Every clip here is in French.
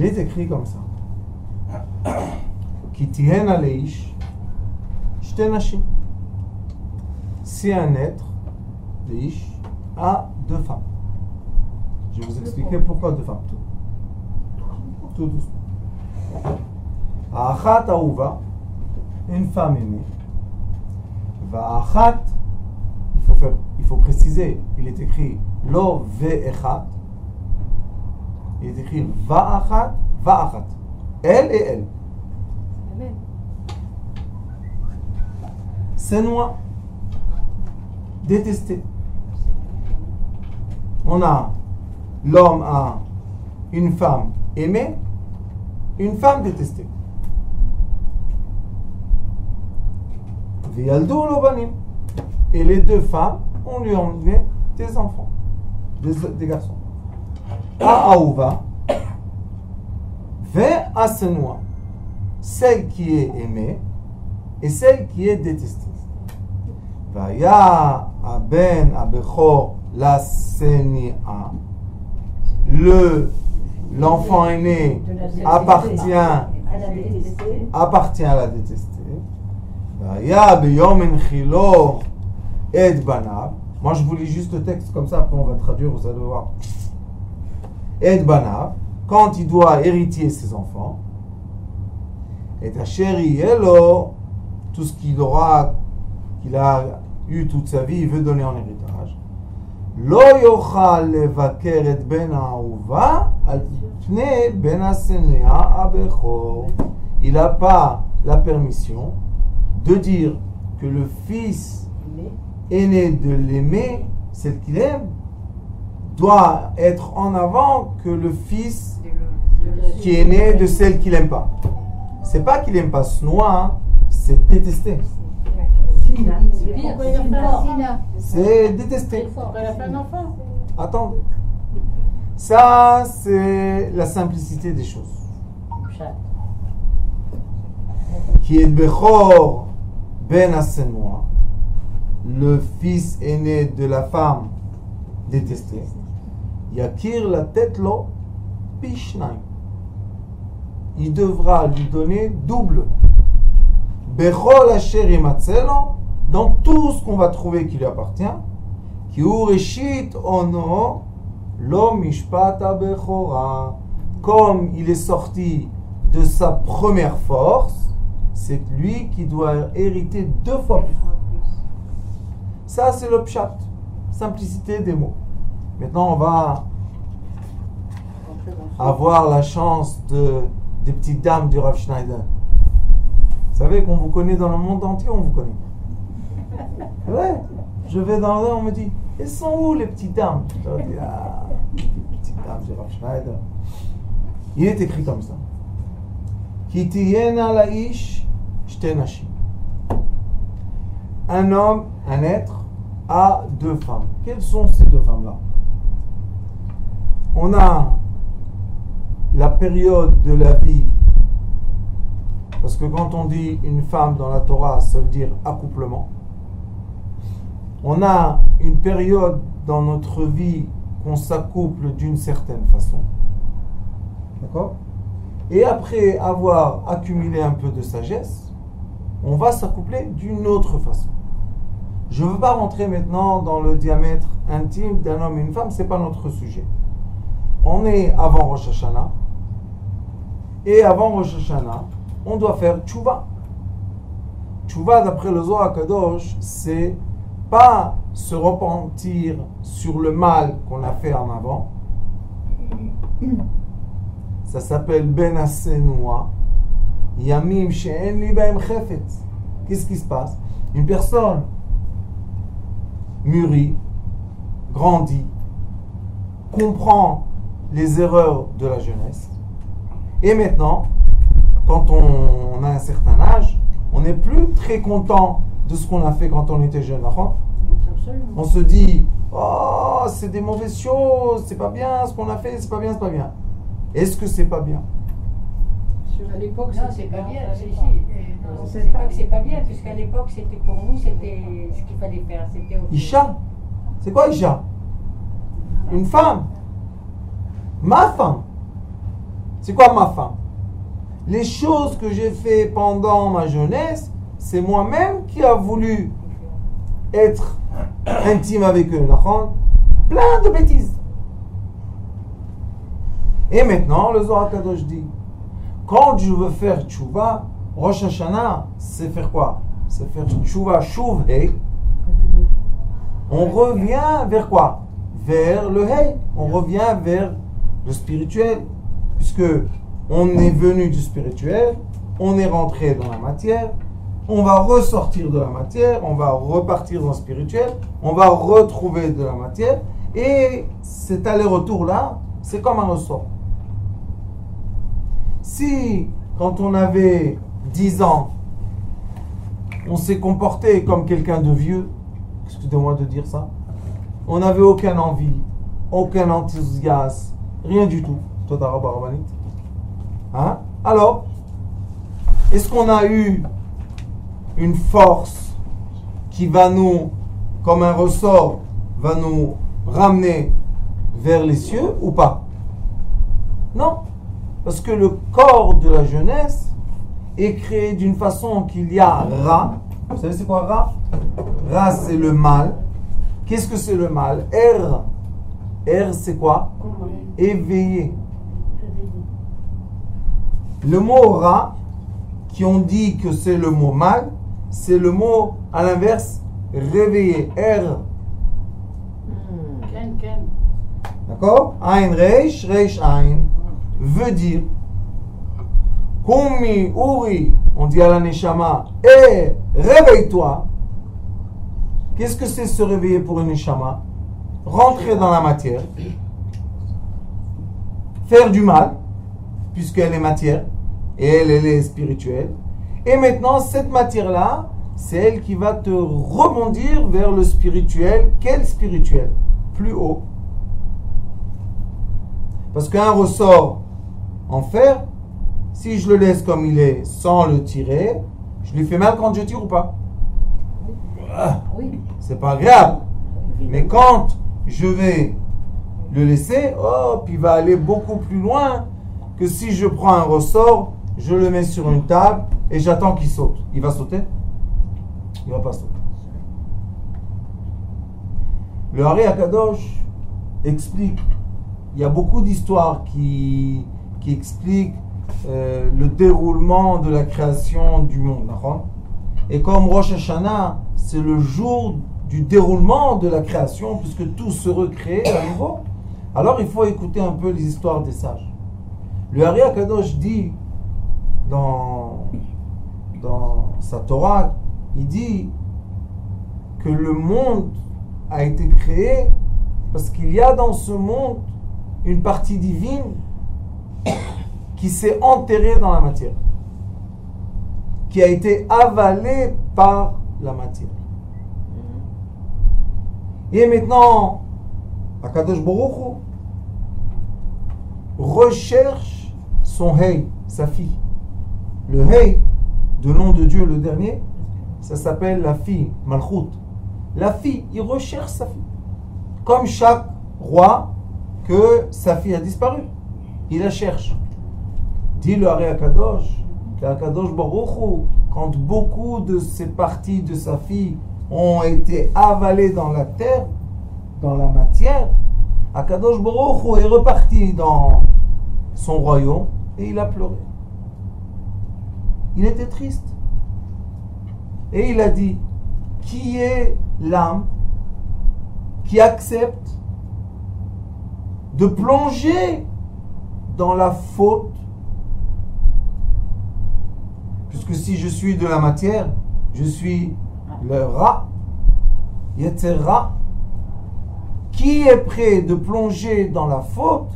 Il est écrit comme ça. Ki tihena leish shte nashim. Si un être, leish, a deux femmes. Je vais vous expliquer pourquoi deux femmes. Tout doucement. Achat aouva, une femme aimée. Va'achat, il faut préciser, il est écrit lo ve'echat. Il est écrit va'achat, va'achat. Elle et elle. Amen. C'est noir. Détesté. On a l'homme a une femme aimée, une femme détestée. V'yaldu lo banim. Et les deux femmes, on lui a emmené des enfants, des garçons. Aouva, ve'asenoua, celle qui est aimée et celle qui est détestée. Vaya aben abechor la senia. L'enfant aîné appartient à la détestée. Vaya beyom enchilo et banav. Moi je vous lis juste le texte comme ça, après on va traduire, vous allez voir. Et banav, quand il doit hériter ses enfants, et ta chérie hello, tout ce qu'il a eu toute sa vie, il veut donner en héritage. Lo yochal levaker et ben ha'ahuva al pnei ben hasenea abechor. Il n'a pas la permission de dire que le fils aîné de l'aimer, celle qu'il aime, doit être en avant que le fils qui est né de celle qu'il n'aime pas. C'est pas qu'il n'aime pas ce noir, c'est détester. C'est détester. Attendez. Ça, c'est la simplicité des choses. Qui est Bechor ben Asenoa, le fils aîné de la femme détestée. Yakir la tête lo pishnaim. Il devra lui donner double. Bechol asher imatzelo, dans tout ce qu'on va trouver qui lui appartient. Ki ureshit ono lo mishpata bechora. Comme il est sorti de sa première force, c'est lui qui doit hériter deux fois plus. Ça, c'est le pshat, simplicité des mots. Maintenant, on va avoir la chance des petites dames du Rav Schneider. Vous savez qu'on vous connaît dans le monde entier, on vous connaît. Ouais, je vais dans là, on me dit, elles sont où les petites dames? Je dis, ah, les petites dames du Rav Schneider. Il est écrit comme ça. Ki tihena laish shte nashim. Un homme, un être, a deux femmes. Quelles sont ces deux femmes-là? On a la période de la vie, parce que quand on dit une femme dans la Torah, ça veut dire accouplement. On a une période dans notre vie qu'on s'accouple d'une certaine façon. D'accord? Et après avoir accumulé un peu de sagesse, on va s'accoupler d'une autre façon. Je ne veux pas rentrer maintenant dans le diamètre intime d'un homme et une femme, ce n'est pas notre sujet. On est avant Rosh Hashanah, et avant Rosh Hashanah, on doit faire tchouva. Tchouva, d'après le Zohar Kadosh, c'est pas se repentir sur le mal qu'on a fait en avant. Ça s'appelle Ben Asenoua. Yamim she'en li ba'em chefetz. Qu'est-ce qui se passe? Une personne mûrit, grandit, comprend les erreurs de la jeunesse. Et maintenant, quand on a un certain âge, on n'est plus très content de ce qu'on a fait quand on était jeune. On se dit, oh, c'est des mauvaises choses, c'est pas bien ce qu'on a fait, c'est pas bien, c'est pas bien. Est-ce que c'est pas bien? À l'époque, non, c'est pas bien. C'est pas que c'est pas bien, puisqu'à l'époque, c'était pour nous, c'était ce qu'il fallait faire. C'était Isha. C'est quoi Isha? Une femme. Ma femme. C'est quoi ma fin? Les choses que j'ai fait pendant ma jeunesse, c'est moi-même qui a voulu être intime avec eux. Plein de bêtises. Et maintenant, le Zohar Kadosh dit, quand je veux faire tchouva, Rosh Hashanah, c'est faire quoi? C'est faire tchouva, chouv, hey. On revient vers quoi? Vers le hey. On revient vers le spirituel. Puisque on est venu du spirituel, on est rentré dans la matière, on va ressortir de la matière, on va repartir dans le spirituel, on va retrouver de la matière. Et cet aller-retour-là, c'est comme un ressort. Si, quand on avait 10 ans, on s'est comporté comme quelqu'un de vieux, excusez-moi de dire ça, on n'avait aucune envie, aucun enthousiasme, rien du tout. Hein? Alors, est-ce qu'on a eu une force qui va nous, comme un ressort, va nous ramener vers les cieux ou pas? Non. Parce que le corps de la jeunesse est créé d'une façon qu'il y a Ra. Vous savez c'est quoi Ra? Ra c'est le mal. Qu'est-ce que c'est le mal? R. R c'est quoi? Éveillé. Le mot Ra, qui on dit que c'est le mot mal, c'est le mot à l'inverse réveillé. R. D'accord? Ein Reish, Reish Ein veut dire Kumi Uri, on dit à la Neshama, réveille-toi. Qu'est-ce que c'est se réveiller pour une Neshama? Rentrer dans la matière, faire du mal, puisqu'elle est matière, et elle est spirituelle. Et maintenant, cette matière-là, c'est elle qui va te rebondir vers le spirituel. Quel spirituel? Plus haut. Parce qu'un ressort en fer, si je le laisse comme il est, sans le tirer, je lui fais mal quand je tire ou pas? Oui. C'est pas agréable. Mais quand je vais le laisser, puis il va aller beaucoup plus loin que si je prends un ressort, je le mets sur une table et j'attends qu'il saute. Il va sauter? Il va pas sauter. Le Hari Akadosh explique, il y a beaucoup d'histoires qui expliquent le déroulement de la création du monde. Et comme Rosh Hashanah, c'est le jour du déroulement de la création, puisque tout se recrée à nouveau, alors il faut écouter un peu les histoires des sages. Le Hari Akadosh dit dans sa Torah, il dit que le monde a été créé parce qu'il y a dans ce monde une partie divine qui s'est enterrée dans la matière, qui a été avalée par la matière. Et maintenant, Akadosh Baruch Hu recherche son Hey, sa fille. Le Hey, de nom de Dieu le dernier, ça s'appelle la fille, Malchut. La fille, il recherche sa fille. Comme chaque roi que sa fille a disparu. Il la cherche. Dit le Hari Akadosh, qu'Akadosh Baruch Hu, quand beaucoup de ces parties de sa fille ont été avalées dans la terre, dans la matière, Akadosh Baruch Hu est reparti dans son royaume et il a pleuré. Il était triste. Et il a dit, qui est l'âme qui accepte de plonger dans la faute? Puisque si je suis de la matière, je suis le Ra, Yetzer Ra. Qui est prêt de plonger dans la faute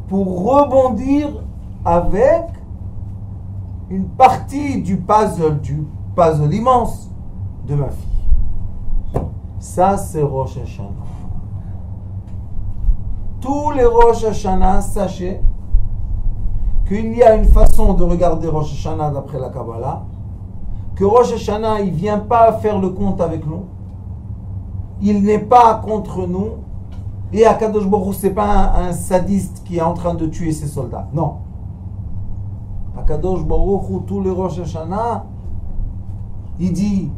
pour rebondir avec une partie du puzzle immense de ma fille? Ça, c'est Rosh Hashanah. Tous les Rosh Hashanah, sachez qu'il y a une façon de regarder Rosh Hashanah d'après la Kabbalah, que Rosh Hashanah, il ne vient pas faire le compte avec nous, il n'est pas contre nous, Et Akadosh Baruch Hu, c'est pas un sadiste qui est en train de tuer ses soldats. Non. Akadosh Baruch Hu, tous les Rosh Hashanah, il dit,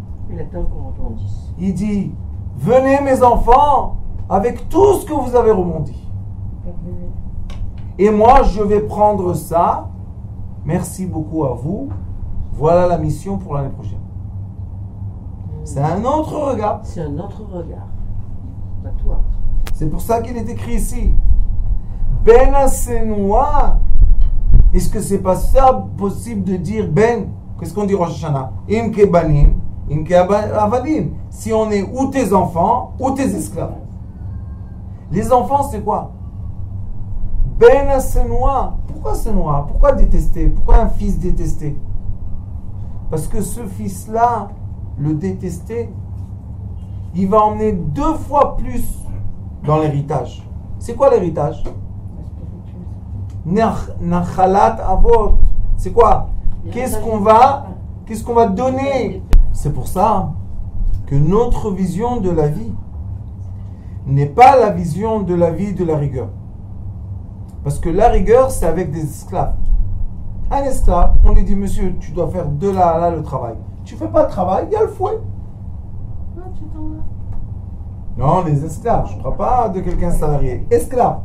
venez mes enfants avec tout ce que vous avez remonté. Et moi, je vais prendre ça. Merci beaucoup à vous. Voilà la mission pour l'année prochaine. C'est un autre regard. C'est un autre regard. Pas toi. C'est pour ça qu'il est écrit ici. Ben Asenoua. Est-ce que c'est pas ça possible de dire Ben? Qu'est-ce qu'on dit Rosh Hashanah? Im ke banim, im ke avadim. Si on est ou tes enfants ou tes esclaves. Les enfants, c'est quoi? Ben Asenoua. Pourquoi Asenoua? Pourquoi détester? Pourquoi un fils détesté? Parce que ce fils-là, le détesté, il va emmener 2 fois plus dans l'héritage. C'est quoi l'héritage? Nachalat avot. C'est quoi? Qu'est-ce qu'on va donner? C'est pour ça que notre vision de la vie n'est pas la vision de la vie de la rigueur. Parce que la rigueur, c'est avec des esclaves. Un esclave, on lui dit, monsieur, tu dois faire de là à là le travail. Tu fais pas le travail, il y a le fouet. Non, les esclaves, je ne parle pas de quelqu'un salarié. Esclave.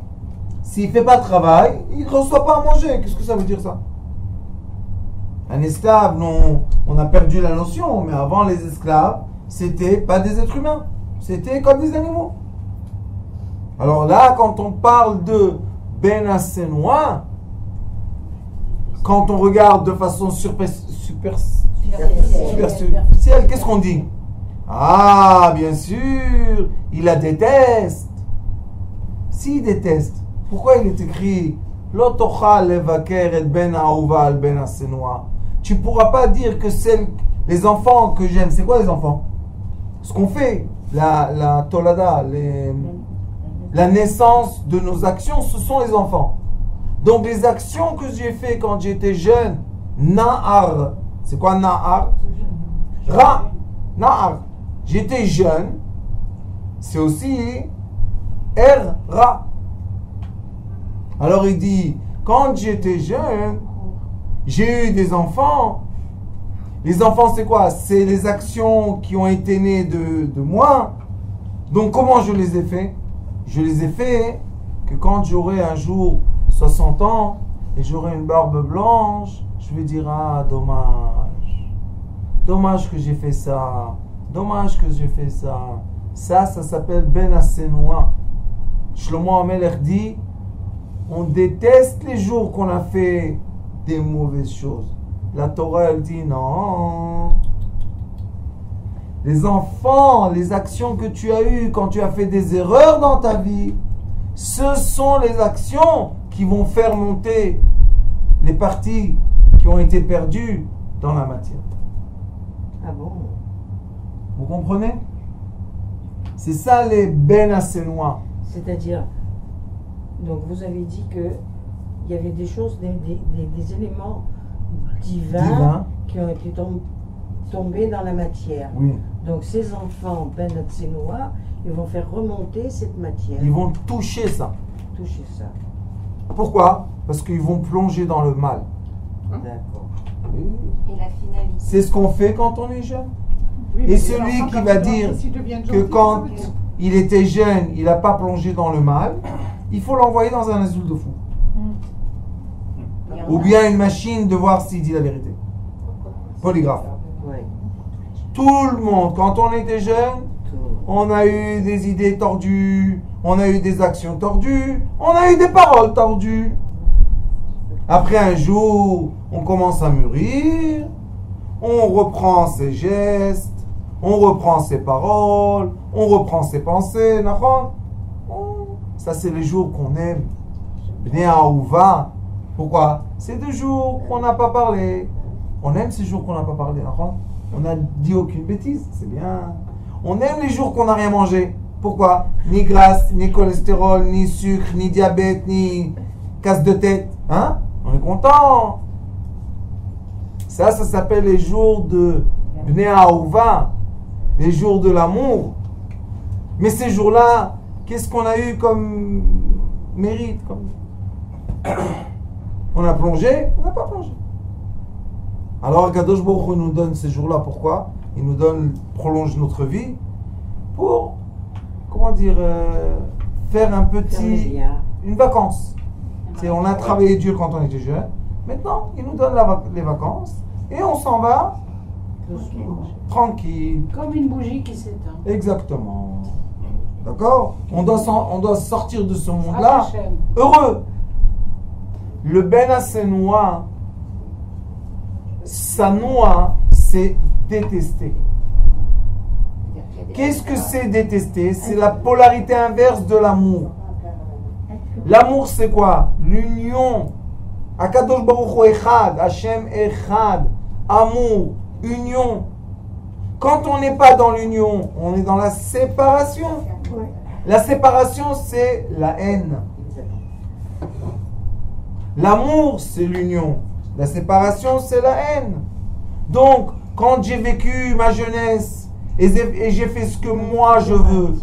S'il ne fait pas de travail, il ne reçoit pas à manger. Qu'est-ce que ça veut dire ça? Un esclave, non, on a perdu la notion, mais avant les esclaves, c'était pas des êtres humains. C'était comme des animaux. Alors là, quand on parle de Ben Asenoua, quand on regarde de façon superficielle, qu'est-ce qu'on dit? Ah, bien sûr, il la déteste. S'il déteste, pourquoi il est écrit Lo tochal levaker et ben aouva al ben asenoua? Tu ne pourras pas dire que les enfants que j'aime, c'est quoi les enfants? Ce qu'on fait, la tolada, la naissance de nos actions, ce sont les enfants. Donc les actions que j'ai fait quand j'étais jeune, Na'ar, c'est quoi Na'ar? Ra, Na'ar. J'étais jeune, c'est aussi Ra. Alors il dit, quand j'étais jeune, j'ai eu des enfants. Les enfants, c'est quoi? C'est les actions qui ont été nées de moi. Donc comment je les ai fait? Je les ai fait que quand j'aurai un jour 60 ans et j'aurai une barbe blanche, je vais dire, ah, dommage. Dommage que j'ai fait ça. Dommage que j'ai fait ça. Ça s'appelle Ben Asenoua. Shlomo HaMelech dit, on déteste les jours qu'on a fait des mauvaises choses. La Torah, elle dit, non. Les enfants, les actions que tu as eues quand tu as fait des erreurs dans ta vie, ce sont les actions qui vont faire monter les parties qui ont été perdues dans la matière. Ah bon? Vous comprenez? C'est ça les Ben Asenoua. C'est-à-dire, donc vous avez dit que il y avait des choses, des éléments divins qui ont été tombés dans la matière. Oui. Donc ces enfants Ben Asenoua, ils vont faire remonter cette matière. Ils vont toucher ça. Toucher ça. Pourquoi? Parce qu'ils vont plonger dans le mal. D'accord. Oui. Et la finalité. C'est ce qu'on fait quand on est jeune. Oui, Et mais celui qui va dire que que quand il était jeune, il n'a pas plongé dans le mal, il faut l'envoyer dans un asile de fou. Ou bien une machine de voir s'il dit la vérité. Polygraphe. Oui. Tout le monde, quand on était jeune, on a eu des idées tordues, on a eu des actions tordues, on a eu des paroles tordues. Après un jour, on commence à mûrir, on reprend ses gestes, on reprend ses paroles, on reprend ses pensées. Ça, c'est les jours qu'on aime. Bnei Aouva. Pourquoi? C'est des jours qu'on n'a pas parlé. On aime ces jours qu'on n'a pas parlé. On n'a dit aucune bêtise. C'est bien. On aime les jours qu'on n'a rien mangé. Pourquoi? Ni graisse, ni cholestérol, ni sucre, ni diabète, ni casse de tête. Hein? On est content. Ça s'appelle les jours de Bnei Aouva, les jours de l'amour. Mais ces jours-là, qu'est-ce qu'on a eu comme mérite On a plongé, on n'a pas plongé. Alors Kadosh Baruch Hu nous donne ces jours-là, pourquoi? Il nous prolonge notre vie pour, faire une vacance. On a travaillé dur quand on était jeune. Maintenant, il nous donne les vacances et on s'en va tranquille. Comme une bougie qui s'éteint. Exactement. D'accord? On doit sortir de ce monde-là heureux. Le Ben Hasanoua, Sanoua, c'est détester. Qu'est-ce que c'est détester? C'est la polarité inverse de l'amour. L'amour, c'est quoi? L'union. Akadosh Baruch Hu Echad, Hashem Echad, amour, union. Quand on n'est pas dans l'union, on est dans la séparation. La séparation, c'est la haine. L'amour, c'est l'union. La séparation, c'est la haine. Donc, quand j'ai vécu ma jeunesse et j'ai fait ce que moi je veux,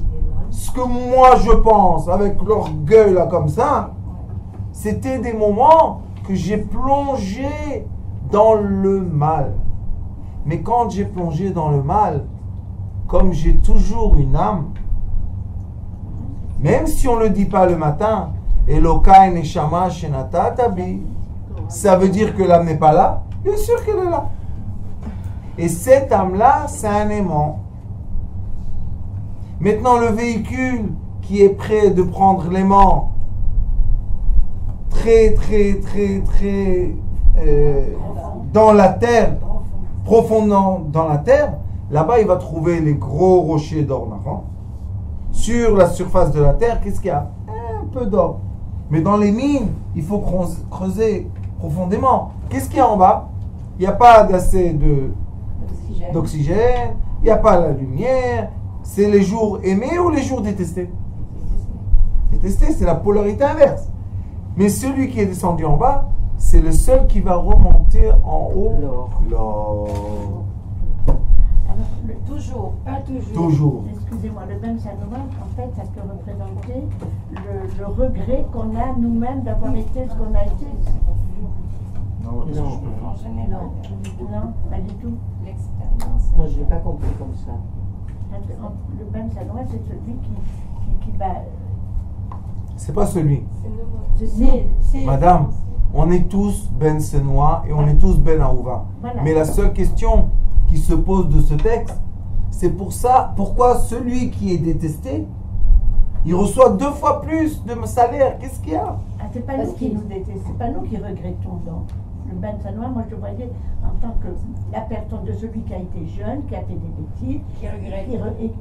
ce que moi je pense, avec l'orgueil là comme ça, c'était des moments que j'ai plongé dans le mal. Mais quand j'ai plongé dans le mal, comme j'ai toujours une âme, même si on ne le dit pas le matin, Elokai Neshama Shenata Tabi, ça veut dire que l'âme n'est pas là? Bien sûr qu'elle est là. Et cette âme-là, c'est un aimant. Maintenant, le véhicule qui est prêt de prendre l'aimant très dans la terre, profondément dans la terre, là-bas, il va trouver les gros rochers d'or. Sur la surface de la terre, qu'est-ce qu'il y a? Un peu d'or. Mais dans les mines, il faut creuser profondément. Qu'est-ce qu'il y a en bas? Il n'y a pas assez d'oxygène, il n'y a pas la lumière. C'est les jours aimés ou les jours détestés? Détestés, c'est la polarité inverse. Mais celui qui est descendu en bas, c'est le seul qui va remonter en haut. L'or. Alors, toujours. Excusez-moi, le Ben Sanoua, en fait, ça peut représenter le regret qu'on a nous-mêmes d'avoir été ce qu'on a été. Non, Pas du tout. L'expérience. Moi, je ne l'ai pas compris comme ça. Le Ben Sanoua, c'est celui qui bat. C'est pas celui. C'est Madame, on est tous Ben Sanoua et on est tous Ben Aouva. Voilà. Mais la seule question qui se pose de ce texte, c'est pourquoi celui qui est détesté, il reçoit 2 fois plus de salaire. Qu'est-ce qu'il y a? C'est pas nous qui nous détestons, c'est pas nous qui regrettons. Donc, le Ben Sanoua, moi je le voyais en tant que la personne de celui qui a été jeune, qui a fait des bêtises, Qui regrette.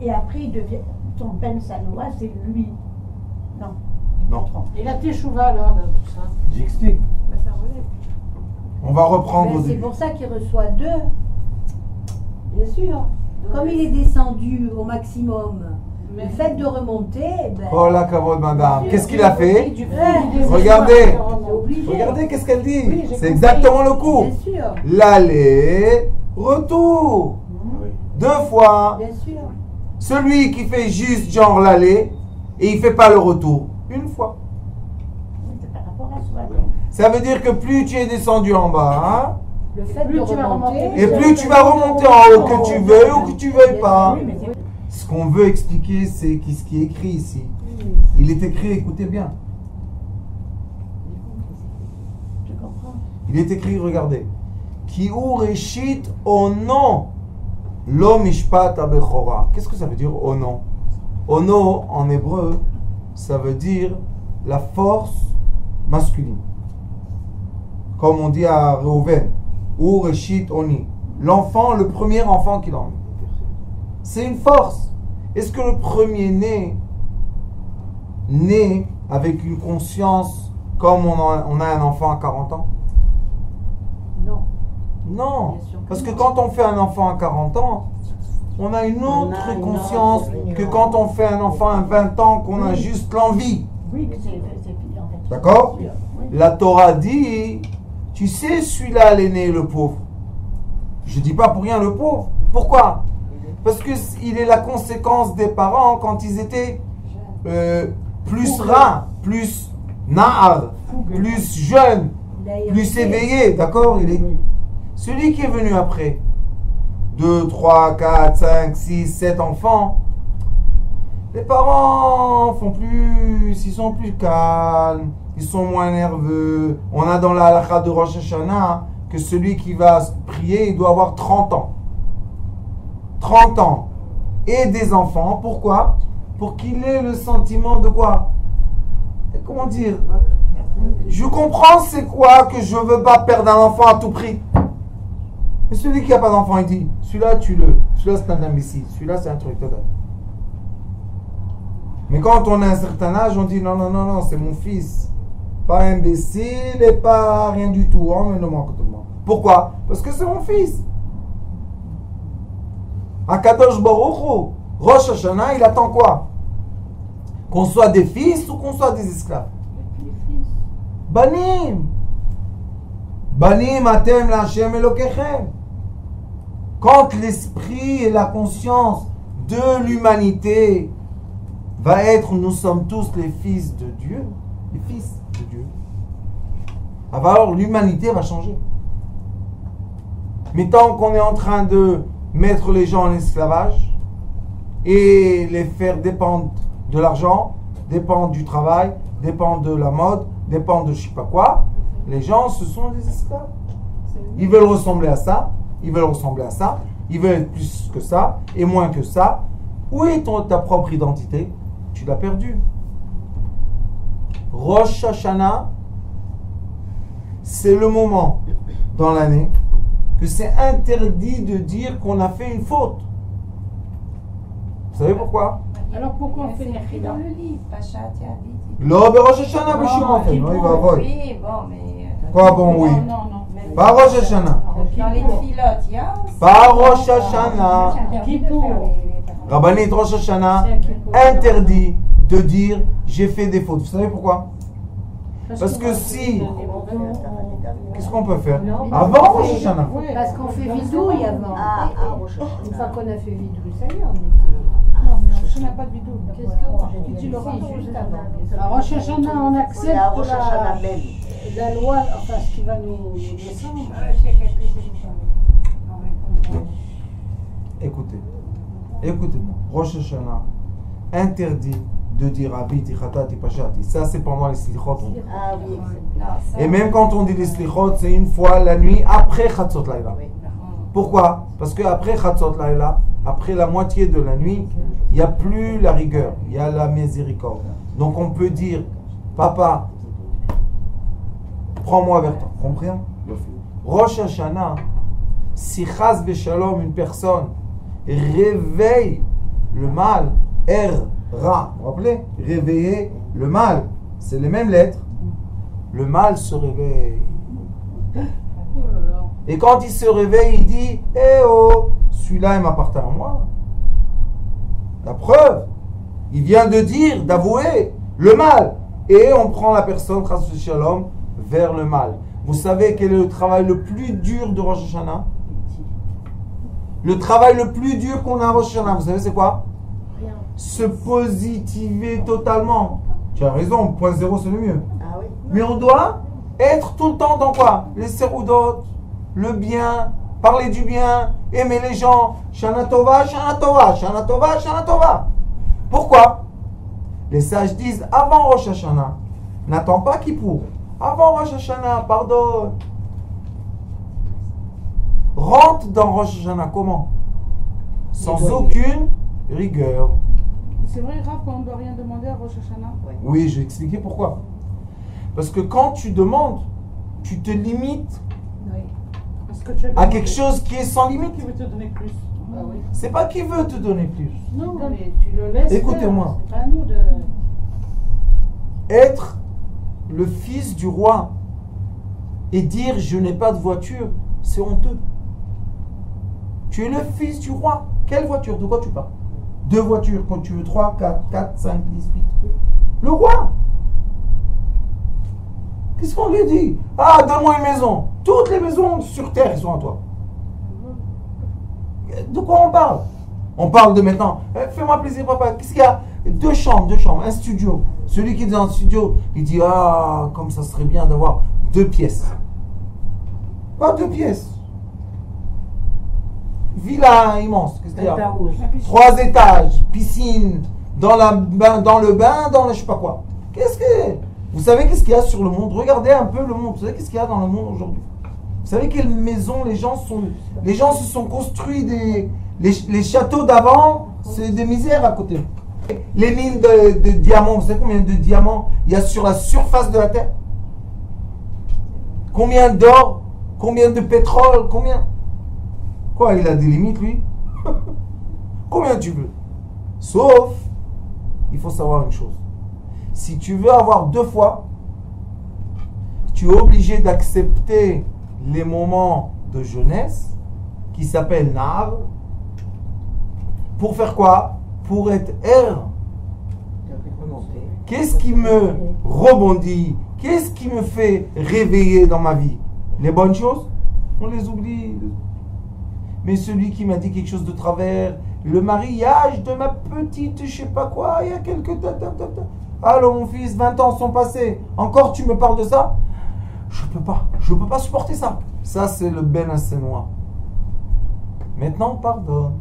et après il devient son Ben Sanoua, c'est lui. Non. Et la teshuva alors de tout ça? J'explique. Bah, ça relève. On va reprendre au C'est début. pour ça qu'il reçoit 2. Bien sûr. Comme il est descendu au maximum, le fait de remonter, Oh la kavod, madame. Qu'est-ce qu'il a fait? Ouais. Regardez. c'est obligé. Regardez qu'est-ce qu'elle dit. Oui, j'ai C'est compris. exactement le coup. Bien sûr. L'aller, retour. 2 fois. Bien sûr. Celui qui fait juste genre l'aller et il fait pas le retour. 1 fois. C'est par rapport à soi. Ça veut dire que plus tu es descendu en bas, Le fait Plus de tu vas remonter. remonter, et plus tu vas remonter en haut, que tu veuilles ou que tu veuilles pas. Oui, mais c'est Ce qu'on veut expliquer, c'est ce qui est écrit ici. Il est écrit, écoutez bien. je comprends. Il est écrit, regardez. Ki ureshit ono lo mishpat abechora. Qu'est-ce que ça veut dire ono? Ono en hébreu, ça veut dire la force masculine. Comme on dit à Reuven, ureshit oni. L'enfant, le premier enfant qu'il a eu. C'est une force. Est-ce que le premier-né naît avec une conscience comme on a un enfant à 40 ans? Non. Non. Bien sûr que Parce que non. quand on fait un enfant à 40 ans, on a une autre une conscience autre que opinion. quand on fait un enfant à 20 ans, qu'on a juste l'envie. Oui, mais c'est fini en fait. D'accord? Oui. La Torah dit, tu sais, celui-là, l'aîné, le pauvre. Je dis pas pour rien le pauvre. Pourquoi? Parce qu'il est la conséquence des parents quand ils étaient plus rat, plus na'ar, plus jeune, plus éveillé, d'accord? Celui qui est venu après, 2, 3, 4, 5, 6, 7 enfants, les parents ils sont plus calmes, ils sont moins nerveux. On a dans la halakha de Rosh Hashanah que celui qui va prier, il doit avoir 30 ans. 30 ans. Et des enfants, pourquoi? Pour qu'il ait le sentiment de quoi? Comment dire? Je comprends c'est quoi que je ne veux pas perdre un enfant à tout prix. Mais celui qui n'a pas d'enfant, il dit, celui-là, tue-le. Celui-là, c'est un imbécile. Celui-là, c'est un truc total. Mais quand on a un certain âge, on dit, non, c'est mon fils. Pas imbécile et pas rien du tout. Emmène-le-moi à côté de moi. Pourquoi? Parce que c'est mon fils. Akadosh Baruch Hu, Rosh Hashanah, il attend quoi? Qu'on soit des fils ou qu'on soit des esclaves? Banim. Banim atem l'Hashem Elokechem. Quand l'esprit et la conscience de l'humanité va être, nous sommes tous les fils de Dieu, les fils de Dieu, alors l'humanité va changer. Mais tant qu'on est en train de mettre les gens en esclavage et les faire dépendre de l'argent, dépendre du travail, dépendre de la mode, dépendre de je ne sais pas quoi, les gens, ce sont des esclaves. Ils veulent ressembler à ça, ils veulent ressembler à ça, ils veulent être plus que ça et moins que ça. Où est ta propre identité? Tu l'as perdue. Rosh Hashanah, c'est le moment dans l'année que c'est interdit de dire qu'on a fait une faute. Vous savez pourquoi? Alors pourquoi on fait les dans le livre, Pachat Yavit. Lo Rosh Hashanah, il va voir. Oui, bon, mais. Quoi bon, oui? Non. Pas Rosh Hashanah. Dans les filotes, il y a aussi. Pas Rosh Hashanah. Rabbanit Rosh Hashanah interdit de dire j'ai fait des fautes. Vous savez pourquoi? Parce que si... Qu'est-ce qu'on peut faire? Avant Rosh Hashanah. Parce qu'on fait vidouille avant. Une fois qu'on a fait vidouille, ça y est, on était. Non, mais Rosh Hashanah n'a pas de vidéo. Qu'est-ce que tu le rappelles juste avant? À Rosh Hashanah, on accepte La Rosh Hashanah même. la loi, enfin ce qui va nous descendre. Écoutez-moi. Rosh Hashanah interdit de dire Abiti, Khatati, Pashati. Ça, c'est pendant les slichot. Ah oui. Et même quand on dit les slichot, c'est une fois la nuit après Chatzot Laïla. Pourquoi? Parce qu'après Chatzot Laïla, après la moitié de la nuit, il n'y a plus la rigueur, il y a la miséricorde. Donc on peut dire, papa, prends-moi vers toi. Compris? Rosh Hashanah, si Chaz Veshalom, une personne, réveille le mal, Ra, vous vous rappelez? Réveiller le mal, c'est les mêmes lettres. Le mal se réveille. Et quand il se réveille, il dit eh oh, celui-là il m'appartient à moi. La preuve, il vient de dire, d'avouer le mal. Et on prend la personne, Chas Shalom, vers le mal. Vous savez quel est le travail le plus dur de Rosh Hashanah? Le travail le plus dur qu'on a à Rosh Hashanah, vous savez c'est quoi? Se positiver totalement. Tu as raison, point zéro c'est le mieux. Ah oui. Mais on doit être tout le temps dans quoi? Les seroudot, le bien, parler du bien, aimer les gens. Shana Tova, Shana Tova, Shana Tova, Shana Tova. Pourquoi? Les sages disent avant Rosh Hashanah, n'attends pas Kippour. Avant Rosh Hashanah, pardonne. Rentre dans Rosh Hashanah comment? Sans aucune rigueur. C'est vrai, Rav, qu'on ne doit rien demander à Rosh Hashanah? Oui, je vais expliquer pourquoi. Parce que quand tu demandes, tu te limites Parce que tu as à quelque chose qui est sans limite. qui veut te donner plus. Ah oui. C'est pas qui veut te donner plus. Non, mais tu le laisses. Écoutez-moi. C'est pas à nous de. Être le fils du roi et dire je n'ai pas de voiture, c'est honteux. Tu es le fils du roi. Quelle voiture? De quoi tu parles? 2 voitures, quand tu veux 3, 4, 5, 10, 8. Le roi. Qu'est-ce qu'on lui dit? Ah, donne-moi une maison. Toutes les maisons sur terre, elles sont à toi. De quoi on parle? On parle de maintenant. Fais-moi plaisir, papa. Qu'est-ce qu'il y a? 2 chambres, un studio. Celui qui est dans un studio, il dit ah, comme ça serait bien d'avoir 2 pièces. Pas 2 pièces. Villa immense, qu'est-ce qu'il y a? 3 étages, piscine, dans le bain, dans le je sais pas quoi. Vous savez qu'est-ce qu'il y a sur le monde? Regardez un peu le monde. Vous savez qu'est-ce qu'il y a dans le monde aujourd'hui? Vous savez quelles maisons les gens se sont construits les châteaux d'avant, c'est des misères à côté. Les mines de diamants, vous savez combien de diamants il y a sur la surface de la terre? Combien d'or? Combien de pétrole? Combien? Quoi, il a des limites, lui? Combien tu veux? Sauf, il faut savoir une chose. Si tu veux avoir 2 fois, tu es obligé d'accepter les moments de jeunesse qui s'appellent Nav. Pour faire quoi? Pour être R. Qu'est-ce qui me rebondit? Qu'est-ce qui me fait réveiller dans ma vie? Les bonnes choses? On les oublie. Mais celui qui m'a dit quelque chose de travers, le mariage de ma petite, je sais pas quoi, il y a quelques... Allô mon fils, 20 ans sont passés, encore tu me parles de ça? Je peux pas supporter ça. Ça c'est le Ben Assenois. Maintenant pardonne.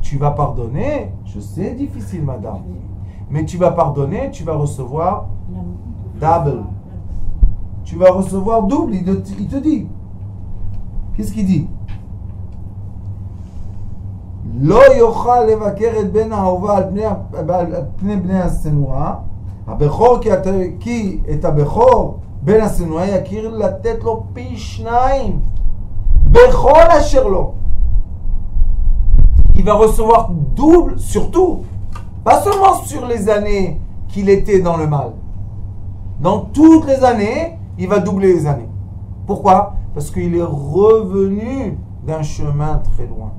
Tu vas pardonner, je sais, difficile madame, mais tu vas pardonner, tu vas recevoir double. Tu vas recevoir double, il te dit. Qu'est-ce qu'il dit? Lo yochal levaker et ben האהובה על פני בני השנואה, הבכור כי את הבכור בן השנואה יכיר לתת לו פי 2 בכל אשר לו. Il va recevoir double sur tout, pas seulement sur les années qu'il était dans le mal. Dans toutes les années, il va doubler les années. Pourquoi? Parce qu'il est revenu d'un chemin très loin.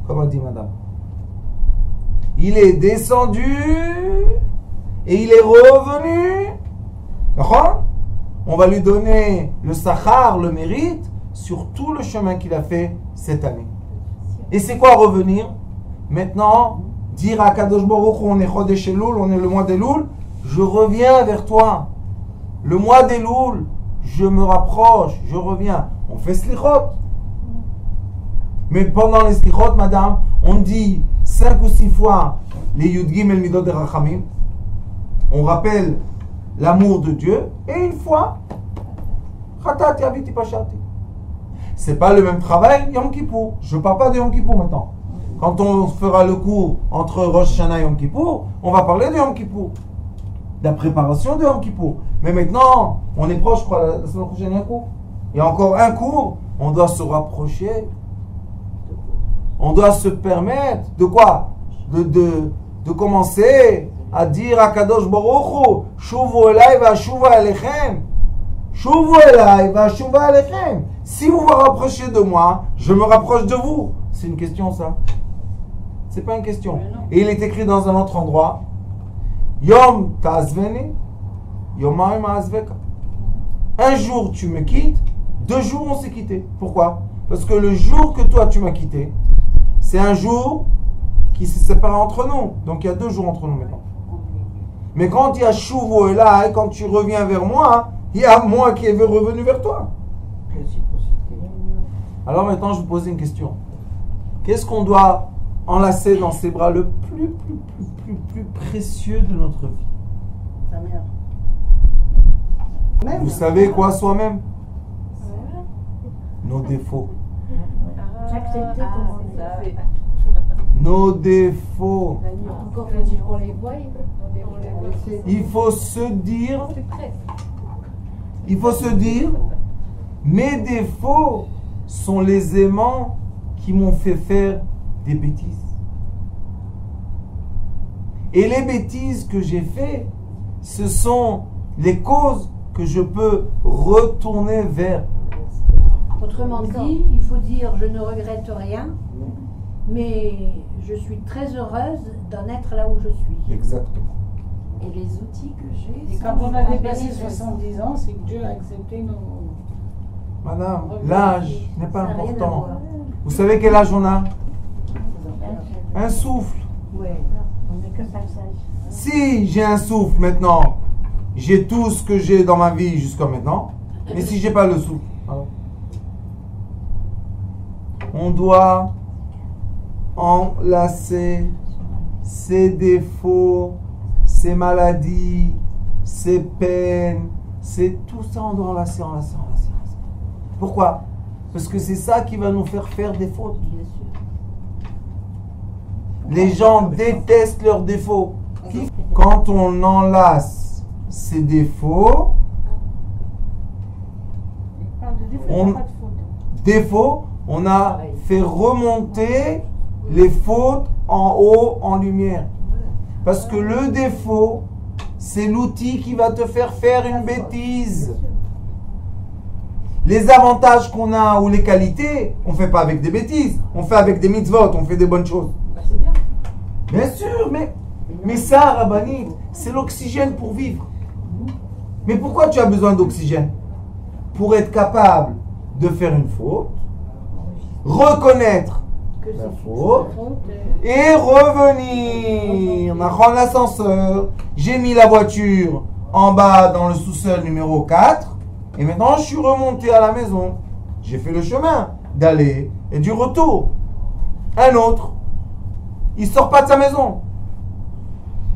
Comme a dit madame. Il est descendu et il est revenu. D'accord? On va lui donner le sachar, le mérite, sur tout le chemin qu'il a fait cette année. Et c'est quoi revenir? Maintenant, dire à Kadosh Baruch Hu, on est Chodesh Elul, on est le mois d'Elul, je reviens vers toi. Le mois d'Elul, je me rapproche, je reviens. On fait slichot. Mais pendant les slichot, madame, on dit 5 ou 6 fois les Yud Gimel Midot de Rachamim. On rappelle l'amour de Dieu. Et une fois, Chatati Aviti Pashati. C'est pas le même travail, Yom Kippour. Je ne parle pas de Yom Kippour maintenant. Quand on fera le cours entre Rosh Hashanah et Yom Kippour, on va parler de Yom Kippour. De la préparation de Yom Kippour. Mais maintenant, on est proche, je crois, la semaine prochaine, il y a un cours. Il y a encore un cours, on doit se rapprocher. On doit se permettre de quoi? De commencer à dire à Kadosh Baruch Hu, Shuvu elai va shuva alechem. Shuvu elai va shuva alechem. Si vous vous rapprochez de moi, je me rapproche de vous. C'est une question, ça? C'est pas une question. Et il est écrit dans un autre endroit, Yom ta'azveni, Yomayim a'azveka. Un jour tu me quittes, 2 jours on s'est quitté. Pourquoi? Parce que le jour que toi tu m'as quitté, c'est un jour qui s'est séparé entre nous. Donc il y a 2 jours entre nous maintenant. Mais quand il y a Shuvu elai, quand tu reviens vers moi, il y a moi qui est revenu vers toi. Alors maintenant je vous pose une question. Qu'est-ce qu'on doit enlacer dans ses bras le plus précieux de notre vie? Sa mère. Vous savez quoi soi-même? Nos défauts. J'acceptais comment on est. Nos défauts. Encore faut-il qu'on les voie. Il faut se dire, mes défauts sont les aimants qui m'ont fait faire des bêtises. Et les bêtises que j'ai faites, ce sont les causes que je peux retourner vers. Autrement dit, il faut dire je ne regrette rien, mais je suis très heureuse d'en être là où je suis. Exactement. Et les outils que j'ai. Et quand on a dépassé 70 ans, c'est que Dieu a accepté nos. Madame, l'âge n'est pas Ça n'a rien à important. voir. Vous savez quel âge on a? Un souffle. Ouais, on n'est que passage. Si j'ai un souffle maintenant, j'ai tout ce que j'ai dans ma vie jusqu'à maintenant. Mais si j'ai pas le souffle, alors, on doit enlacer ses défauts, ses maladies, ses peines, c'est tout ça, on doit enlacer. Pourquoi? Parce que c'est ça qui va nous faire des fautes. Les gens détestent leurs défauts. Quand on enlace ses défauts, on a fait remonter les fautes en haut, en lumière. Parce que le défaut, c'est l'outil qui va te faire une bêtise. Les avantages qu'on a ou les qualités, on ne fait pas avec des bêtises. On fait avec des mitzvot, on fait des bonnes choses. Bien sûr, mais ça, Rabbanit, c'est l'oxygène pour vivre. Mais pourquoi tu as besoin d'oxygène? Pour être capable de faire une faute, reconnaître la faute et revenir. On prend l'ascenseur, j'ai mis la voiture en bas dans le sous-sol numéro 4 et maintenant je suis remonté à la maison. J'ai fait le chemin d'aller et du retour. Un autre, il sort pas de sa maison.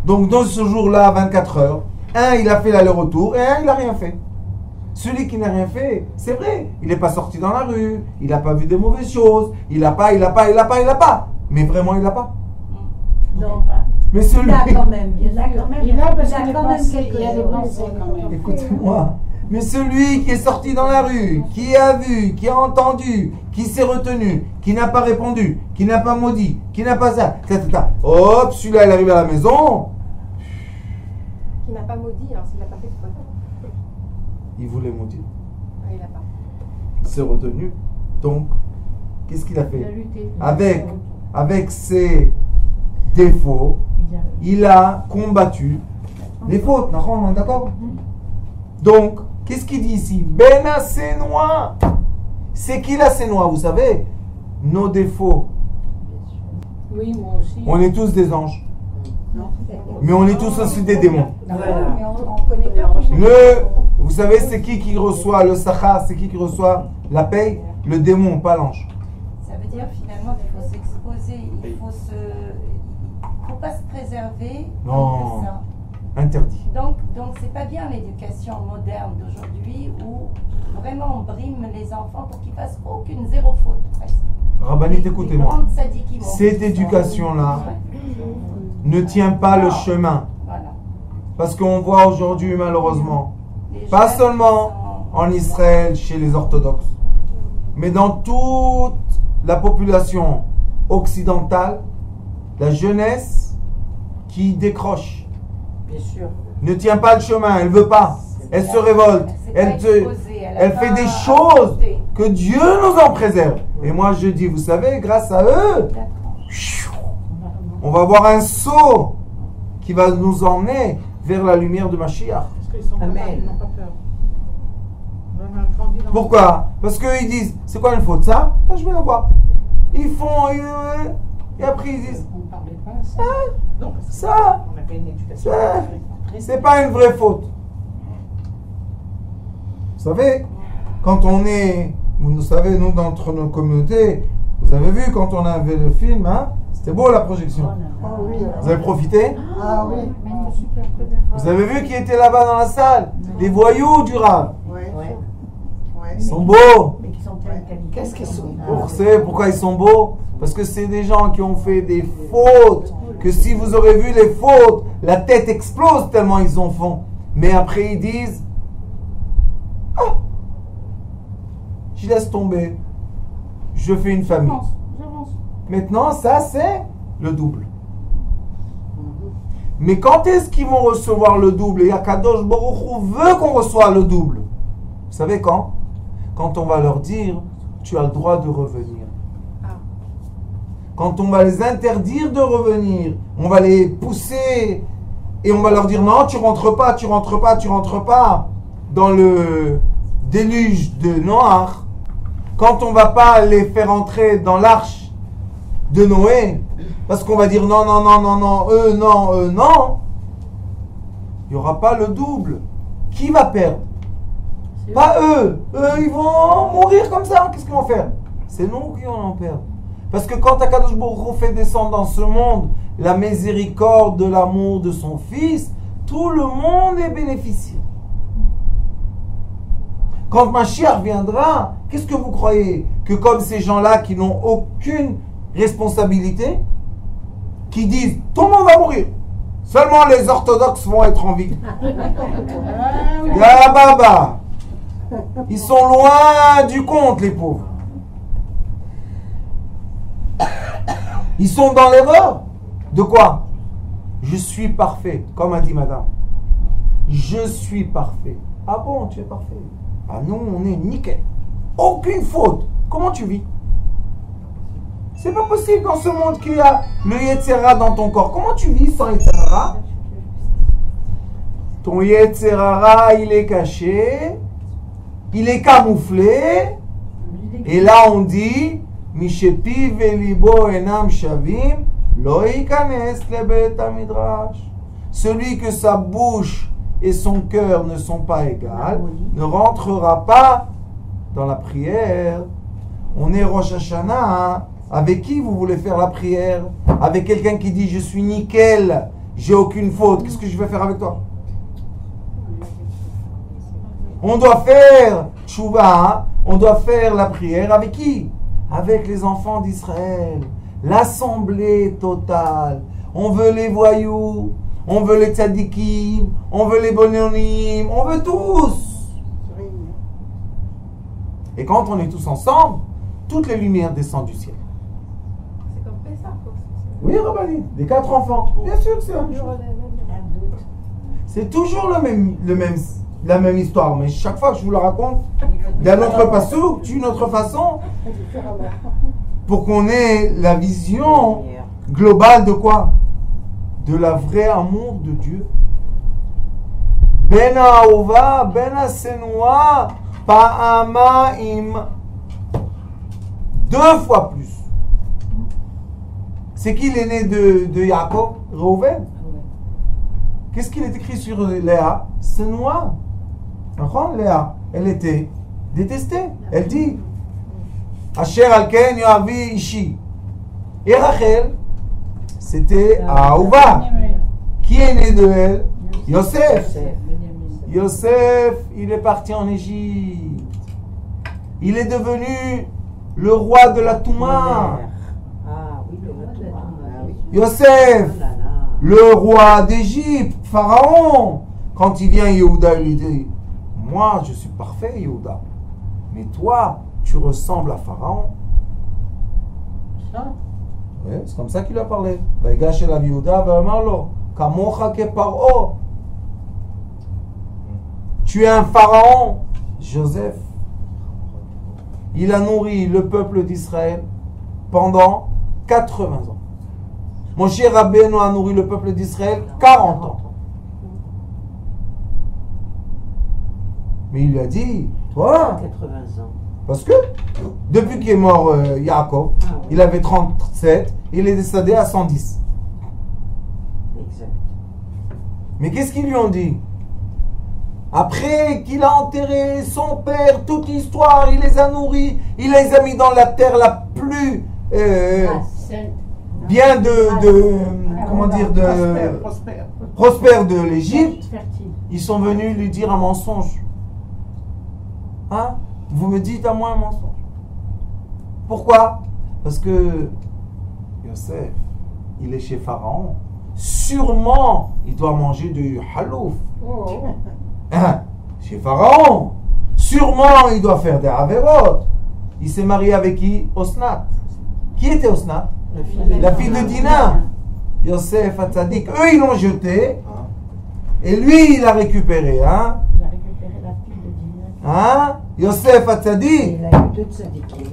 Donc dans ce jour-là, 24 heures, un il a fait l'aller-retour et un il n'a rien fait. Celui qui n'a rien fait, c'est vrai, il n'est pas sorti dans la rue, il n'a pas vu des mauvaises choses, il n'a pas. Mais vraiment, il n'a pas. Non. Mais celui... Il a quand même, bien sûr. Il a parce Il a qu'il quand même quelque il y a des chose. pensées quand même. Écoutez-moi. Mais celui qui est sorti dans la rue, qui a vu, qui a entendu, qui s'est retenu, qui n'a pas répondu, qui n'a pas maudit, qui n'a pas ça, hop, celui-là, il arrive à la maison. Qui n'a pas maudit, alors s'il n'a pas fait de faute. Il voulait maudire. Il n'a pas. Il s'est retenu. Donc, qu'est-ce qu'il a fait? Avec ses défauts, il a combattu les fautes. On est d'accord? Donc, qu'est-ce qu'il dit ici? Ben Asenoa. C'est qui la Sénoa? Vous savez, nos défauts. Oui, moi aussi. On est tous des anges. Mais on est tous aussi des démons. Mais on connaît pas. Vous savez, c'est qui reçoit le sachar? C'est qui reçoit la paye? Le démon, pas l'ange. Ça veut dire finalement qu'il faut s'exposer, il faut pas se préserver. Non. De ça. Interdit. Donc c'est pas bien l'éducation moderne d'aujourd'hui où vraiment on brime les enfants pour qu'ils fassent zéro faute presque. Rabbanit, écoutez-moi. Les grandes sadiques, ils Cette éducation-là ne tient pas le chemin. Voilà. Parce qu'on voit aujourd'hui, malheureusement, Les pas jeunes seulement sont- en Israël, chez les orthodoxes, mais dans toute la population occidentale, la jeunesse qui décroche, Bien sûr. ne tient pas le chemin, elle ne veut pas, elle se révolte, elle fait des choses que Dieu nous en préserve. Et moi je dis, vous savez, grâce à eux, on va avoir un saut qui va nous emmener vers la lumière de Mashiach. Parce qu'ils sont Amen. ils n'ont pas peur. Vraiment, grandi dans- Pourquoi? Parce qu'ils disent, c'est quoi une faute? Ça? Ah, je vais la voir. Ils font, et après ils disent, On ne parlait pas à ça. Non, parce que ça, on avait une éducation ça, très c'est pas une vraie faute. Vous savez, quand on est, vous savez, nous, dans nos communautés, vous avez vu quand on avait le film, hein? C'était beau la projection. Vous avez profité? Ah oui. Vous avez vu qui était là-bas dans la salle? Les voyous du Rav. Ouais. Ils sont beaux. Mais qui sont telles qualités. Qu'est-ce qu'ils sont? Vous savez pourquoi ils sont beaux? Parce que c'est des gens qui ont fait des fautes. Que si vous aurez vu les fautes, la tête explose tellement ils en font. Mais après ils disent, ah, je laisse tomber. Je fais une famille. J'avance. Maintenant, ça c'est le double. Mais quand est-ce qu'ils vont recevoir le double? Et Akadosh Baruch Hu veut qu'on reçoive le double. Vous savez quand? Quand on va leur dire, tu as le droit de revenir. Quand on va les interdire de revenir, on va les pousser et on va leur dire non, tu rentres pas dans le déluge de Noach. Quand on va pas les faire entrer dans l'arche de Noé, parce qu'on va dire non, non, non, non, non, eux, non, il n'y aura pas le double. Qui va perdre? Pas eux. Eux, ils vont mourir comme ça. Qu'est-ce qu'ils vont faire? C'est nous qui allons en perdre. Parce que quand Akadosh Baruch Hu fait descendre dans ce monde la miséricorde de l'amour de son Fils, tout le monde est bénéficié. Quand Mashiach viendra, qu'est-ce que vous croyez? Que comme ces gens-là qui n'ont aucune responsabilité, qui disent tout le monde va mourir, seulement les orthodoxes vont être en vie. Ya Baba, ils sont loin du compte, les pauvres. Ils sont dans l'erreur. De quoi? Je suis parfait, comme a dit madame. Je suis parfait. Ah bon, tu es parfait? Ah nous, on est nickel. Aucune faute. Comment tu vis? C'est pas possible dans ce monde qu'il y a le Yetzera dans ton corps. Comment tu vis sans Yetzera? Ton Yetzera, il est caché. Il est camouflé. Et là, on dit Mishepi velibo enam shavim lo ikanes lebet hamidrash. Celui que sa bouche et son cœur ne sont pas égales ne rentrera pas dans la prière. On est Rosh Hashanah. Hein? Avec qui vous voulez faire la prière? Avec quelqu'un qui dit je suis nickel, j'ai aucune faute. Qu'est-ce que je vais faire avec toi? On doit faire tchouva, on doit faire la prière avec qui? Avec les enfants d'Israël. L'assemblée totale. On veut les voyous, on veut les tzadikim, on veut les bononim, on veut tous. Et quand on est tous ensemble, toutes les lumières descendent du ciel. C'est comme ça. Oui, Rabani, des 4 enfants. Bien sûr que c'est la même chose. C'est toujours la même histoire, mais chaque fois que je vous la raconte, d'un autre passouk, d'une autre façon, pour qu'on ait la vision globale de quoi? De la vraie amour de Dieu. Ben Aova, Ben Asenoua, Pa'amaim. 2 fois plus. C'est qui l'aîné de Jacob? Reuven. Qu'est-ce qu'il est écrit sur Léa? Senoua. Léa, elle était détestée. Elle dit Asher alken yoavi ishi. Et Rachel, c'était Aouva. Qui est né de elle? Yosef. Yosef, il est parti en Égypte. Il est devenu le roi de la Touma. Yosef, le roi d'Égypte, Pharaon. Quand il vient Yehuda, il lui dit moi, je suis parfait, Yehuda. Mais toi, tu ressembles à Pharaon. Oui, c'est comme ça qu'il a parlé. Tu es un pharaon, Joseph. Il a nourri le peuple d'Israël pendant 80 ans. Moshe Rabbeinu a nourri le peuple d'Israël 40 ans. Mais il lui a dit, toi, 80 ans. Parce que depuis qu'il est mort Jacob, il avait 37, il est décédé à 110. Exact. Mais qu'est-ce qu'ils lui ont dit? Après qu'il a enterré son père, toute l'histoire, il les a nourris, il les a mis dans la terre la plus bien comment dire, prospère de l'Égypte. Ils sont venus lui dire un mensonge. Hein? Vous me dites à moi un mensonge. Pourquoi? Parce que Yosef, il est chez Pharaon. Sûrement, il doit manger du halouf. Hein? Chez Pharaon. Sûrement, il doit faire des avérotes. Il s'est marié avec qui? Osnat. Qui était Osnat? La fille de Dina. Yosef Hatzadik. Eux, ils l'ont jeté. Et lui, il a récupéré. Hein? Il a récupéré la fille de Dina. Hein? Yosef Hatzadik. Il a eu 2 tzadikim.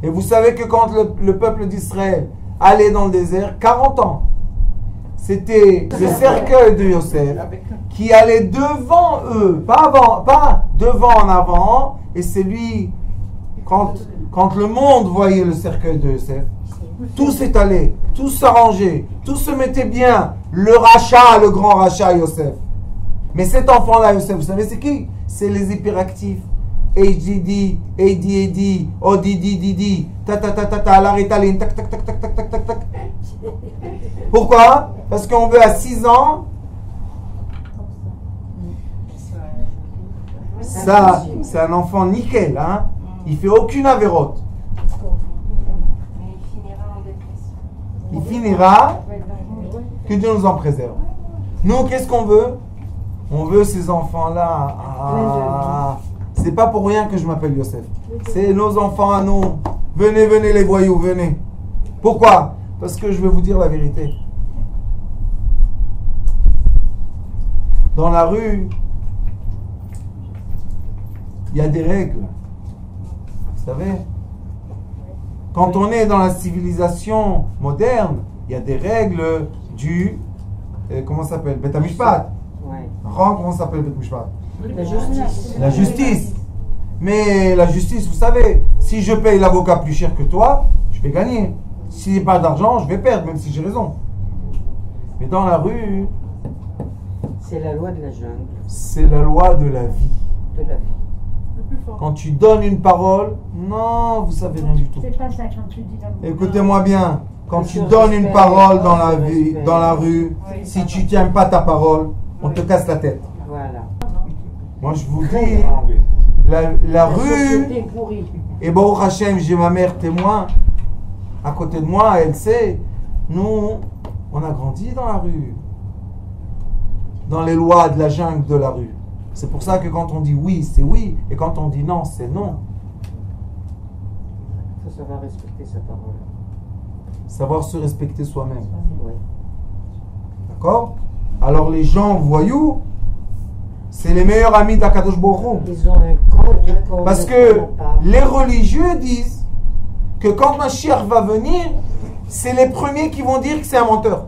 Et vous savez que quand le peuple d'Israël allait dans le désert, 40 ans, c'était le cercueil de Yosef qui allait devant eux, pas devant en avant, et c'est lui, quand le monde voyait le cercueil de Yosef, Tout s'est allé, tout s'arrangeait, tout se mettait bien. Le rachat, le grand rachat, Yosef. Mais cet enfant-là, Yosef, vous savez c'est qui? C'est les hyperactifs. ADD, ADD, ODD, ta ta ta ta ta, la rétaline, tac tac tac tac tac tac tac tac. Pourquoi? Parce qu'on veut à 6 ans. Ça, c'est un enfant nickel, hein? Il fait aucune avérote. Mais il finira en dépression. Il finira, que Dieu nous en préserve. Nous, qu'est-ce qu'on veut? On veut ces enfants-là. Ah, c'est pas pour rien que je m'appelle Yosef. C'est nos enfants à nous. Venez, venez les voyous, venez. Pourquoi? Parce que je vais vous dire la vérité. Dans la rue, il y a des règles. Vous savez? Quand on est dans la civilisation moderne, il y a des règles du... comment ça s'appelle? Bet HaMishpat. Ouais. Comment ça s'appelle Bet HaMishpat? La justice. La justice. Mais la justice, vous savez, si je paye l'avocat plus cher que toi, je vais gagner. S'il n'y a pas d'argent, je vais perdre, même si j'ai raison. Mais dans la rue, C'est la loi de la jungle, c'est la loi de la vie. de la vie. Le plus fort. Quand tu donnes une parole, non, vous savez rien du tout. C'est pas ça quand tu dis la Écoutez-moi bien, quand Le tu respect, donnes une parole dans la le vie, respect. dans la rue, si tu tiens pas ta parole, on te casse la tête. Voilà. Moi, je vous Très dis, grave. la rue, société est pourrie. et Baruch Hashem, j'ai ma mère témoin à côté de moi, elle sait, nous, on a grandi dans la rue, dans les lois de la jungle de la rue. C'est pour ça que quand on dit oui, c'est oui, et quand on dit non, c'est non. Il faut savoir respecter sa parole. Savoir se respecter soi-même. Ouais. D'accord? Alors les gens voyous, c'est les meilleurs amis d'Akadosh Baruch Hu. Ils ont un compte. Parce que les religieux disent que quand Mashiach va venir, c'est les premiers qui vont dire que c'est un menteur.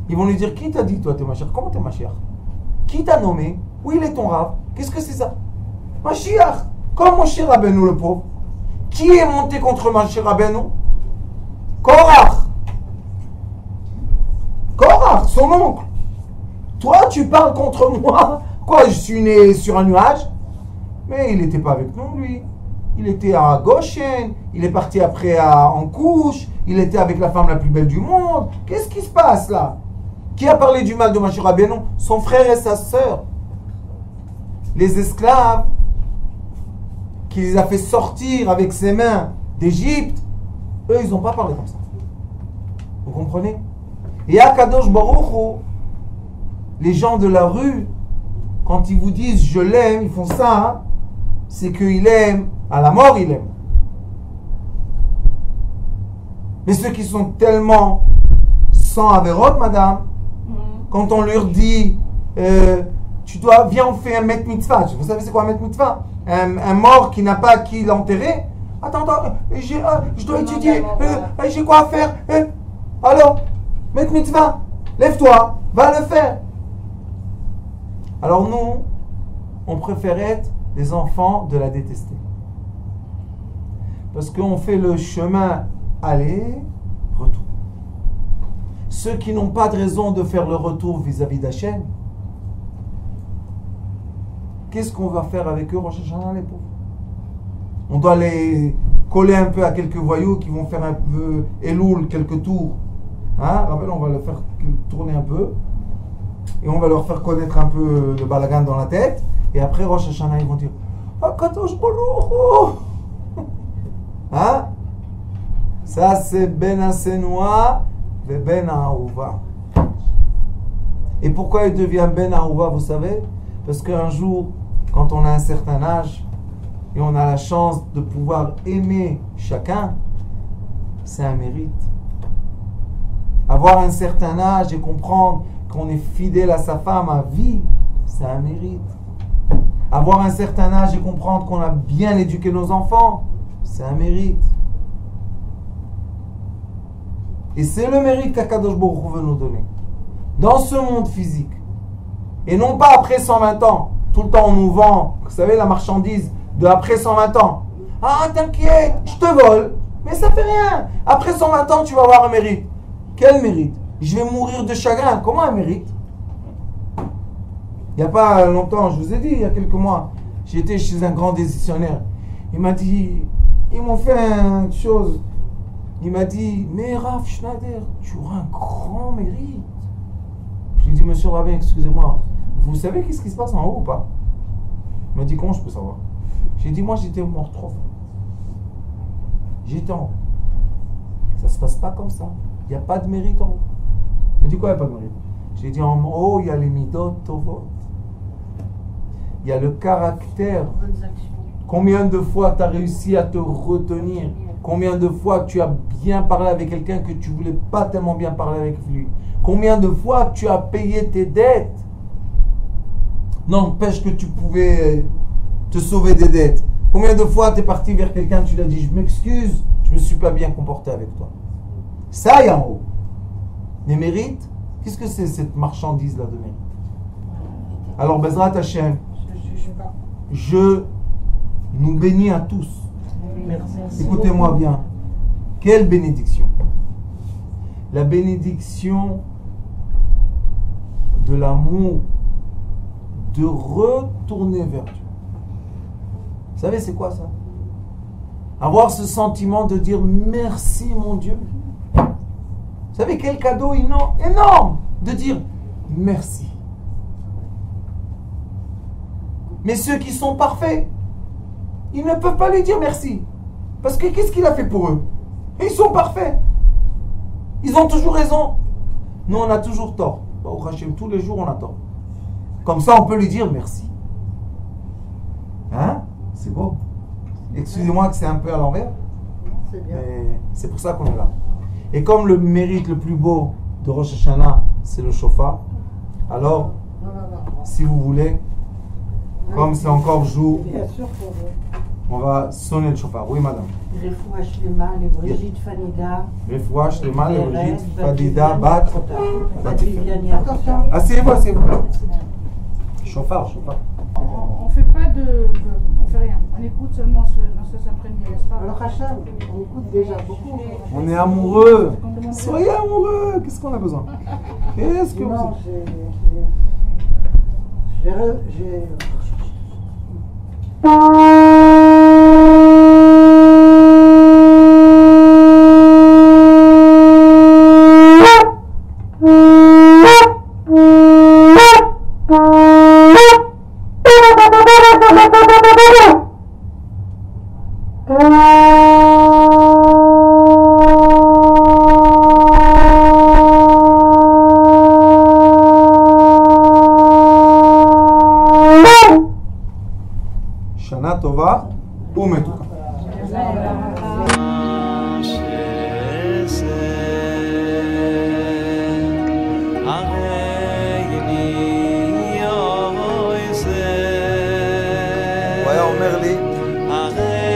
Ils vont lui dire, qui t'a dit toi t'es Mashiach? Comment t'es Mashiach? Qui t'a nommé? Où il est ton rab? Qu'est-ce que c'est ça? Mashiach! Comme Moshe Rabbeinu le pauvre. Qui est monté contre Moshe Rabbeinu? Korach! Korach, son oncle. Toi, tu parles contre moi? Quoi, je suis né sur un nuage? Mais il n'était pas avec nous, lui. Il était à Goshen, il est parti après en couche, il était avec la femme la plus belle du monde. Qu'est-ce qui se passe là? Qui a parlé du mal de Moshe Rabbeinu? Son frère et sa sœur. Les esclaves qu'il les a fait sortir avec ses mains d'Égypte, eux, ils n'ont pas parlé comme ça. Vous comprenez? Et à Kadosh Baruch Hu, les gens de la rue, quand ils vous disent je l'aime, ils font ça, hein, c'est qu'il aime, à la mort il aime. Mais ceux qui sont tellement sans avérote, madame, quand on leur dit viens on fait un met mitzvah, vous savez c'est quoi un met mitzvah? Un mort qui n'a pas qui l'enterrer. Attends, je dois étudier, j'ai quoi à faire? Alors, met mitzvah, lève-toi, va le faire. Alors nous, on préfère être les enfants de la détester. Parce qu'on fait le chemin aller, retour. Ceux qui n'ont pas de raison de faire le retour vis-à-vis d'Hachem, qu'est-ce qu'on va faire avec eux, Rosh Hashanah, les pauvres? On doit les coller un peu à quelques voyous qui vont faire un peu Elul, quelques tours. Hein? Rappel, on va le faire tourner un peu. Et on va leur faire connaître un peu le balagan dans la tête. Et après, Rosh Hashanah, ils vont dire Akadosh Baruch Hu. Hein? Ça, c'est Ben Hasenoua et Ben Ahuva. Et pourquoi il devient Ben Ahuva, vous savez? Parce qu'un jour, quand on a un certain âge et on a la chance de pouvoir aimer chacun, c'est un mérite. Avoir un certain âge et comprendre qu'on est fidèle à sa femme à vie, c'est un mérite. Avoir un certain âge et comprendre qu'on a bien éduqué nos enfants, c'est un mérite. Et c'est le mérite qu'Akadosh Baruch Hu veut nous donner. Dans ce monde physique. Et non pas après 120 ans. Tout le temps on nous vend, vous savez, la marchandise de après 120 ans. Ah, t'inquiète, je te vole. Mais ça fait rien. Après 120 ans, tu vas avoir un mérite. Quel mérite? Je vais mourir de chagrin. Comment un mérite? Il n'y a pas longtemps, je vous ai dit, il y a quelques mois, j'étais chez un grand décisionnaire. Il m'a dit, ils m'ont fait une chose. Il m'a dit, mais Rav Schneider, tu auras un grand mérite. Je lui ai dit, monsieur Rabin, excusez-moi, vous savez qu'est-ce qui se passe en haut ou pas? Il m'a dit, comment je peux savoir? J'ai dit, moi j'étais mort 3 fois. J'étais en haut. Ça se passe pas comme ça. Il n'y a pas de mérite en haut. Il m'a dit, quoi, il n'y a pas de mérite? J'ai dit, en haut, il y a les midot tovot. Il y a le caractère. Combien de fois tu as réussi à te retenir? Combien de fois tu as bien parlé avec quelqu'un que tu ne voulais pas tellement bien parler avec lui? Combien de fois tu as payé tes dettes? N'empêche que tu pouvais te sauver des dettes. Combien de fois tu es parti vers quelqu'un, tu lui as dit, je m'excuse, je ne me suis pas bien comporté avec toi. Ça, il y a en haut. Les mérites, qu'est-ce que c'est cette marchandise-là de mérite? Alors, Bezrat Hashem, je nous bénis à tous. Écoutez-moi bien. Quelle bénédiction! La bénédiction de l'amour, de retourner vers Dieu. Vous savez, c'est quoi ça? Avoir ce sentiment de dire merci, mon Dieu. Vous savez quel cadeau énorme de dire merci. Mais ceux qui sont parfaits, ils ne peuvent pas lui dire merci. Parce que qu'est-ce qu'il a fait pour eux? Ils sont parfaits. Ils ont toujours raison. Nous, on a toujours tort. Au Hachem, tous les jours, on a tort. Comme ça, on peut lui dire merci. Hein? C'est beau. Excusez-moi que c'est un peu à l'envers. Mais c'est pour ça qu'on est là. Et comme le mérite le plus beau de Rosh Hashanah, c'est le shofar, alors, si vous voulez, comme c'est encore jour, on va sonner le shofar. Oui, madame. Refoua Shlema, les Brigitte Fanida. Refoua Shlema, les Brigitte Fanida, Bat. Viviani. Attention. Asseyez-vous, asseyez-vous. Shofar, shofar. On fait pas de. On fait rien. On écoute seulement dans ce s'imprégner, n'est-ce pas? Alors Hacham, on écoute déjà beaucoup. On est amoureux. Soyez amoureux. Qu'est-ce qu'on a besoin? Qu'est-ce que vous... Non, j'ai... Shana Tova umetuka. הוא היה אומר לי,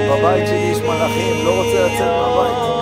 בבית שלי יש מלאכים, לא רוצה לצאת מהבית.